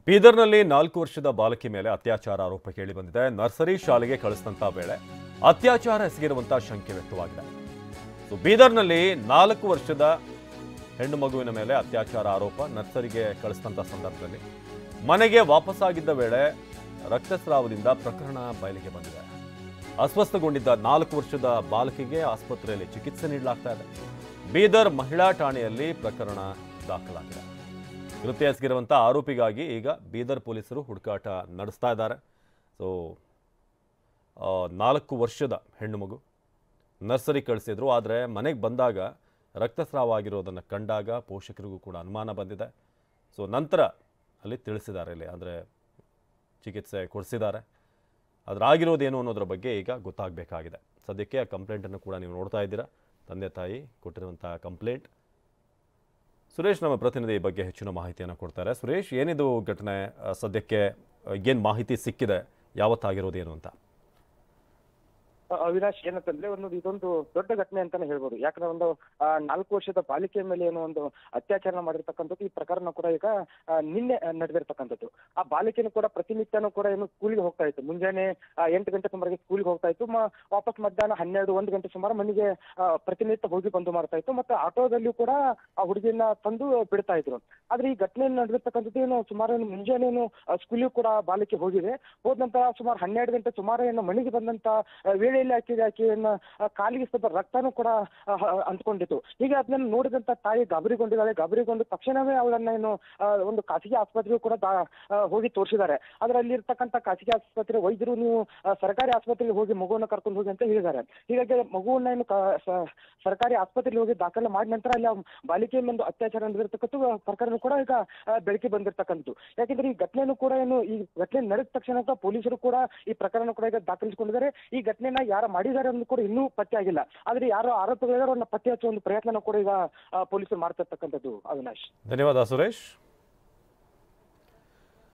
ಬೀದರ್ನಲ್ಲಿ 4 ವರ್ಷದ ಬಾಲಕಿ ಮೇಲೆ ಅತ್ಯಾಚಾರ ಆರೋಪ ಕೇಳಿಬಂದಿದೆ. ನರ್ಸರಿ ಶಾಲೆಗೆ ಕಳಿಸಿದಂತ ವೇಳೆ ಅತ್ಯಾಚಾರ ಎಸಗಿರುವಂತ ಶಂಕೆ ವ್ಯಕ್ತವಾಗಿದೆ. ಬೀದರ್ನಲ್ಲಿ 4 ವರ್ಷದ ಹೆಣ್ಣು ಮಗುವಿನ ಮೇಲೆ ಅತ್ಯಾಚಾರ ಆರೋಪ. ನರ್ಸರಿಗೆ ಕಳಿಸಿದಂತ ಸಂದರ್ಭದಲ್ಲಿ ಮನೆಗೆ ವಾಪಸ್ಸಾಗಿದ್ದ ವೇಳೆ ರಕ್ತಸ್ರಾವದಿಂದ ಪ್ರಕರಣ ಬಯಲಿಗೆ ಬಂದಿದೆ. ಅಸ್ವಸ್ಥಗೊಂಡಿದ್ದ 4 ವರ್ಷದ ಬಾಲಕಿಗೆ ಆಸ್ಪತ್ರೆಯಲ್ಲಿ ಚಿಕಿತ್ಸೆ ನೀಡಲಾಗ್ತಾ ಇದೆ. ಬೀದರ್ ಮಹಿಳಾ ಠಾಣೆಯಲ್ಲಿ ಪ್ರಕರಣ ದಾಖಲಾಗಿದೆ. ಕೃತ್ಯ ಎಸಗಿರುವಂಥ ಆರೋಪಿಗಾಗಿ ಈಗ ಬೀದರ್ ಪೊಲೀಸರು ಹುಡುಕಾಟ ನಡೆಸ್ತಾ ಇದ್ದಾರೆ. 4 ವರ್ಷದ ಹೆಣ್ಣು ಮಗು ನರ್ಸರಿ ಕಳಿಸಿದ್ರು. ಆದರೆ ಮನೆಗೆ ಬಂದಾಗ ರಕ್ತಸ್ರಾವ ಆಗಿರೋದನ್ನು ಕಂಡಾಗ ಪೋಷಕರಿಗೂ ಕೂಡ ಅನುಮಾನ ಬಂದಿದೆ. ನಂತರ ಅಲ್ಲಿ ತಿಳಿಸಿದ್ದಾರೆ, ಇಲ್ಲಿ ಅಂದರೆ ಚಿಕಿತ್ಸೆ ಕೊಡಿಸಿದ್ದಾರೆ. ಆಗಿರೋದೇನು ಅನ್ನೋದ್ರ ಬಗ್ಗೆ ಈಗ ಗೊತ್ತಾಗಬೇಕಾಗಿದೆ. ಸದ್ಯಕ್ಕೆ ಆ ಕಂಪ್ಲೇಂಟನ್ನು ಕೂಡ ನೀವು ನೋಡ್ತಾ ಇದ್ದೀರಾ. ತಂದೆ ತಾಯಿ ಕೊಟ್ಟಿರುವಂಥ ಕಂಪ್ಲೇಂಟ್. ಸುರೇಶ್ ನಮ್ಮ ಪ್ರತಿನಿಧಿ ಈ ಬಗ್ಗೆ ಹೆಚ್ಚಿನ ಮಾಹಿತಿಯನ್ನು ಕೊಡ್ತಾರೆ. ಸುರೇಶ್, ಏನಿದು ಘಟನೆ? ಸದ್ಯಕ್ಕೆ ಏನು ಮಾಹಿತಿ ಸಿಕ್ಕಿದೆ? ಯಾವತ್ತಾಗಿರೋದೇನು ಅಂತ? ಅವಿನಾಶ್, ಏನಂತಂದ್ರೆ ಇದೊಂದು ದೊಡ್ಡ ಘಟನೆ ಅಂತಾನೆ ಹೇಳ್ಬೋದು. ಯಾಕಂದ್ರೆ 4 ವರ್ಷದ ಬಾಲಿಕೆ ಮೇಲೆ ಒಂದು ಅತ್ಯಾಚಾರ ಮಾಡಿರ್ತಕ್ಕಂಥದ್ದು ಈ ಪ್ರಕರಣ ಕೂಡ ಈಗ ನಿನ್ನೆ ನಡೆದಿರ್ತಕ್ಕಂಥದ್ದು. ಆ ಬಾಲಿಕೆನೂ ಕೂಡ ಪ್ರತಿನಿತ್ಯನೂ ಕೂಡ ಸ್ಕೂಲಿಗೆ ಹೋಗ್ತಾ ಇತ್ತು. ಮುಂಜಾನೆ 8 ಗಂಟೆ ಸುಮಾರಿಗೆ ಸ್ಕೂಲಿಗೆ ಹೋಗ್ತಾ ಇತ್ತು. ವಾಪಸ್ ಮಧ್ಯಾಹ್ನ 12-1 ಗಂಟೆ ಸುಮಾರು ಮನೆಗೆ ಪ್ರತಿನಿತ್ಯ ಹೋಗಿ ಬಂದು ಮಾಡ್ತಾ ಇತ್ತು. ಮತ್ತೆ ಆಟೋದಲ್ಲಿಯೂ ಕೂಡ ಆ ಹುಡುಗಿಯನ್ನ ತಂದು ಬಿಡ್ತಾ ಇದ್ರು. ಆದ್ರೆ ಈ ಘಟನೆ ನಡೆದಿರ್ತಕ್ಕಂಥದ್ದು ಸುಮಾರು ಮುಂಜಾನೆ ಸ್ಕೂಲಿಗೂ ಕೂಡ ಬಾಲಿಕೆ ಹೋಗಿದೆ. ಹೋದ ನಂತರ ಸುಮಾರು 12 ಗಂಟೆ ಸುಮಾರು ಮನೆಗೆ ಬಂದಂತ ವೇಳೆ ಆಕೆಯನ್ನ ಕಾಲಿಗೆ ಸ್ವಲ್ಪ ರಕ್ತನೂ ಕೂಡ ಅಂಟ್ಕೊಂಡಿತ್ತು. ಹೀಗೆ ಅದನ್ನ ನೋಡಿದಂತ ತಾಯಿ ಗಾಬರಿಗೊಂಡಿದ್ದಾಳೆ. ಗಾಬರಿಗೊಂಡು ತಕ್ಷಣವೇ ಅವಳನ್ನ ಒಂದು ಖಾಸಗಿ ಆಸ್ಪತ್ರೆಗೂ ಕೂಡ ಹೋಗಿ ತೋರಿಸಿದ್ದಾರೆ. ಆದ್ರೆ ಅಲ್ಲಿರ್ತಕ್ಕಂಥ ಖಾಸಗಿ ಆಸ್ಪತ್ರೆ ವೈದ್ಯರು ನೀವು ಸರ್ಕಾರಿ ಆಸ್ಪತ್ರೆಗೆ ಹೋಗಿ ಮಗುವನ್ನ ಕರ್ಕೊಂಡು ಹೋಗಿ ಅಂತ ಹೇಳಿದ್ದಾರೆ. ಹೀಗಾಗಿ ಮಗುವನ್ನ ಸರ್ಕಾರಿ ಆಸ್ಪತ್ರೆಗೆ ಹೋಗಿ ದಾಖಲೆ ಮಾಡಿದ ನಂತರ ಅಲ್ಲಿ ಬಾಲಿಕೆ ಒಂದು ಅತ್ಯಾಚಾರ ನಡೆದಿರ್ತಕ್ಕಂಥ ಪ್ರಕರಣ ಕೂಡ ಈಗ ಬೆಳಕಿಗೆ ಬಂದಿರ್ತಕ್ಕಂಥದ್ದು. ಯಾಕೆಂದ್ರೆ ಈ ಘಟನೆನೂ ಕೂಡ ಈ ಘಟನೆ ನಡೆದ ತಕ್ಷಣ ಪೊಲೀಸರು ಕೂಡ ಈ ಪ್ರಕರಣ ಕೂಡ ಈಗ ದಾಖಲಿಸಿಕೊಂಡಿದ್ದಾರೆ. ಈ ಘಟನೆನ ಯಾರು ಮಾಡಿದ್ದಾರೆ ಅನ್ನೋದು ಕೂಡ ಇನ್ನೂ ಪತ್ತೆ ಆಗಿಲ್ಲ. ಆದ್ರೆ ಯಾರು ಆರೋಪಿಗಳಿದ್ದಾರೆ ಅವ್ರನ್ನ ಪತ್ತೆ ಹಚ್ಚುವ ಒಂದು ಪ್ರಯತ್ನ ಕೂಡ ಈಗ ಪೊಲೀಸರು ಮಾಡ್ತಿರ್ತಕ್ಕಂಥದ್ದು. ಅವಿನಾಶ್, ಧನ್ಯವಾದ ಸುರೇಶ್.